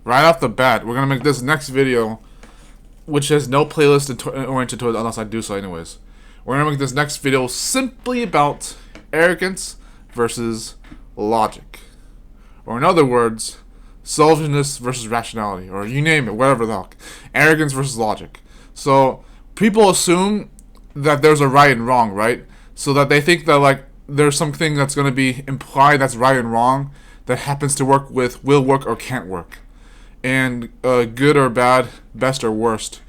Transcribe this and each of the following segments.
right off the bat, we're gonna make this next video, which has no playlist oriented to it unless I do so anyways. We're gonna make this next video simply about arrogance versus logic. Or in other words, selfishness versus rationality, or you name it, whatever the heck. Arrogance versus logic. So people assume that there's a right and wrong, right? So that they think that like there's something that's going to be implied that's right and wrong that happens to work with will work or can't work, and good or bad, best or worst,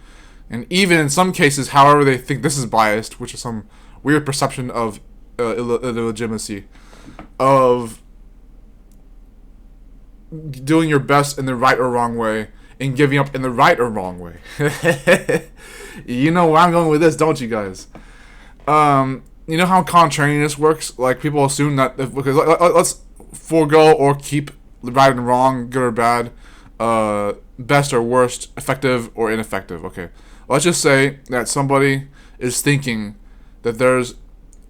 and even in some cases, however they think this is biased, which is some weird perception of illegitimacy of doing your best in the right or wrong way and giving up in the right or wrong way. You know where I'm going with this, don't you guys? You know how contrariness works? Like, people assume that because let's forego or keep right and wrong, good or bad, best or worst, effective or ineffective. Okay, let's just say that somebody is thinking that there's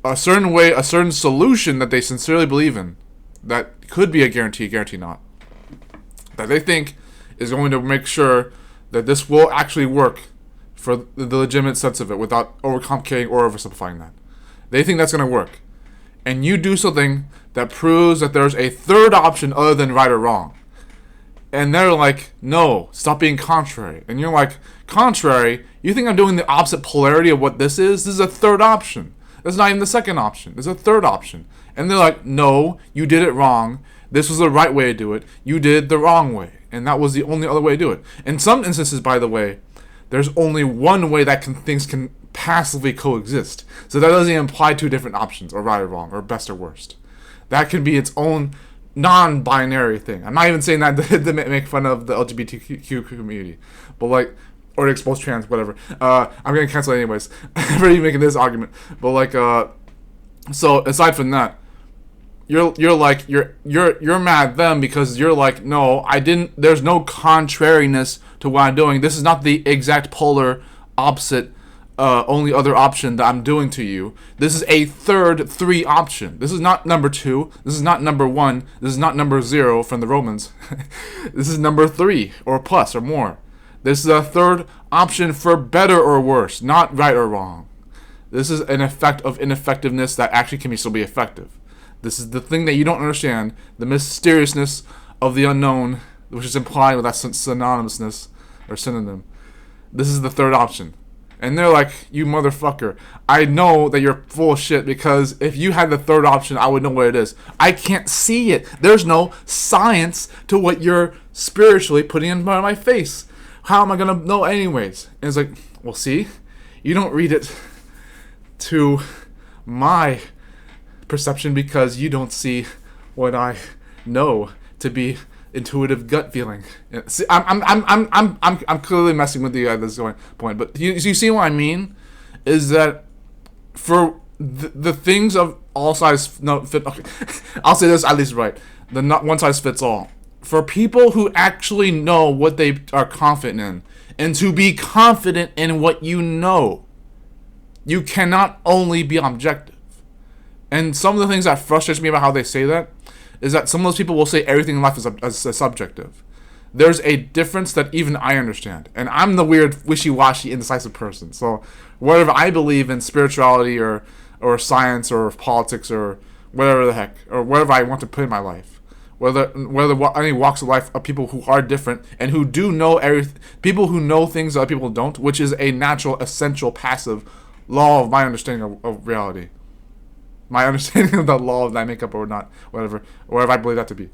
a certain way, a certain solution that they sincerely believe in, that could be a guarantee not, that they think is going to make sure that this will actually work for the legitimate sense of it without overcomplicating or oversimplifying that. They think that's going to work. And you do something that proves that there's a third option other than right or wrong. And they're like, no, stop being contrary. And you're like, contrary? You think I'm doing the opposite polarity of what this is? This is a third option. That's not even the second option. It's a third option. And they're like, no, you did it wrong. This was the right way to do it. You did it the wrong way. And that was the only other way to do it. In some instances, by the way, there's only one way that things can passively coexist. So that doesn't even apply to different options, or right or wrong, or best or worst. That can be its own non-binary thing. I'm not even saying that to make fun of the LGBTQ community, but like, or to expose trans, whatever. I'm gonna cancel it anyways. I'm already making this argument, but like, so aside from that, you're mad at them because you're like, no, I didn't. There's no contrariness to what I'm doing. This is not the exact polar opposite. Only other option that I'm doing to you. This is a third three option. This is not number 2. This is not number 1. This is not number 0 from the Romans. This is number 3 or plus or more. This is a third option for better or worse, not right or wrong. This is an effect of ineffectiveness that actually can still be effective. This is the thing that you don't understand, the mysteriousness of the unknown, which is implied with that synonymousness or synonym. This is the third option. And they're like, you motherfucker, I know that you're full of shit because if you had the third option, I would know what it is. I can't see it. There's no science to what you're spiritually putting in front of my face. How am I going to know anyways? And it's like, well, see, you don't read it to my perception because you don't see what I know to be intuitive gut feeling. See, I'm clearly messing with you at this point, but you see what I mean? Is that for the things of all size no fit? Okay, I'll say this at least right. The not one size fits all. For people who actually know what they are confident in, and to be confident in what you know, you cannot only be objective. And some of the things that frustrates me about how they say that is that some of those people will say everything in life is subjective. There's a difference that even I understand. And I'm the weird, wishy-washy, indecisive person. So whatever I believe in, spirituality or science or politics or whatever the heck, or whatever I want to put in my life, whether any walks of life of people who are different and who do know everything, people who know things that other people don't, which is a natural, essential, passive law of my understanding of reality. My understanding of the law of that makeup or not, whatever I believe that to be.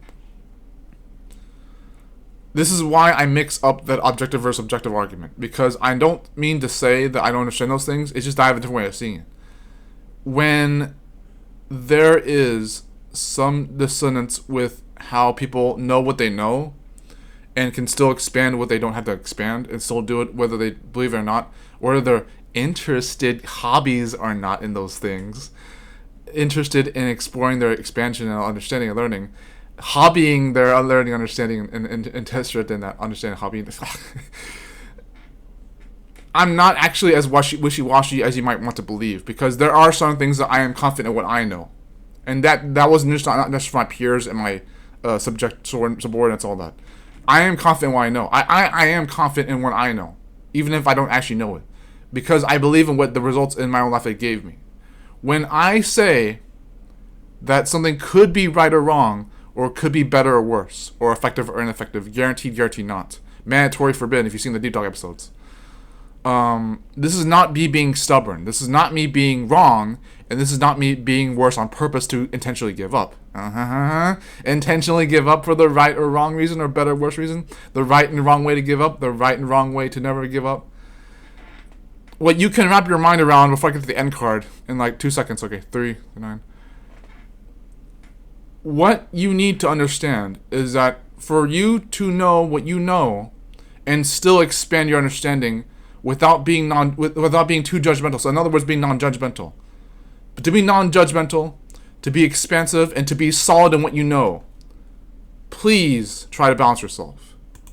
This is why I mix up that objective versus subjective argument, because I don't mean to say that I don't understand those things. It's just I have a different way of seeing it. When there is some dissonance with how people know what they know and can still expand what they don't have to expand and still do it whether they believe it or not, or they're interested, hobbies are not in those things, interested in exploring their expansion and understanding and learning, hobbying their learning, understanding, and interested in that understanding, hobbying. I'm not actually as wishy-washy as you might want to believe, because there are some things that I am confident in what I know, and that wasn't just not just for my peers and my subordinates, all that. I am confident in what I know. I am confident in what I know, even if I don't actually know it, because I believe in what the results in my own life it gave me. When I say that something could be right or wrong, or could be better or worse, or effective or ineffective, guaranteed, guaranteed not, mandatory, forbidden, if you've seen the Deep Dog episodes. This is not me being stubborn. This is not me being wrong, and this is not me being worse on purpose to intentionally give up. Intentionally give up for the right or wrong reason, or better or worse reason. The right and wrong way to give up, the right and wrong way to never give up. What you can wrap your mind around before I get to the end card in like 2 seconds. Okay, 3, 9. What you need to understand is that for you to know what you know and still expand your understanding without being without being too judgmental. So in other words, being non-judgmental. But to be non-judgmental, to be expansive, and to be solid in what you know, please try to balance yourself.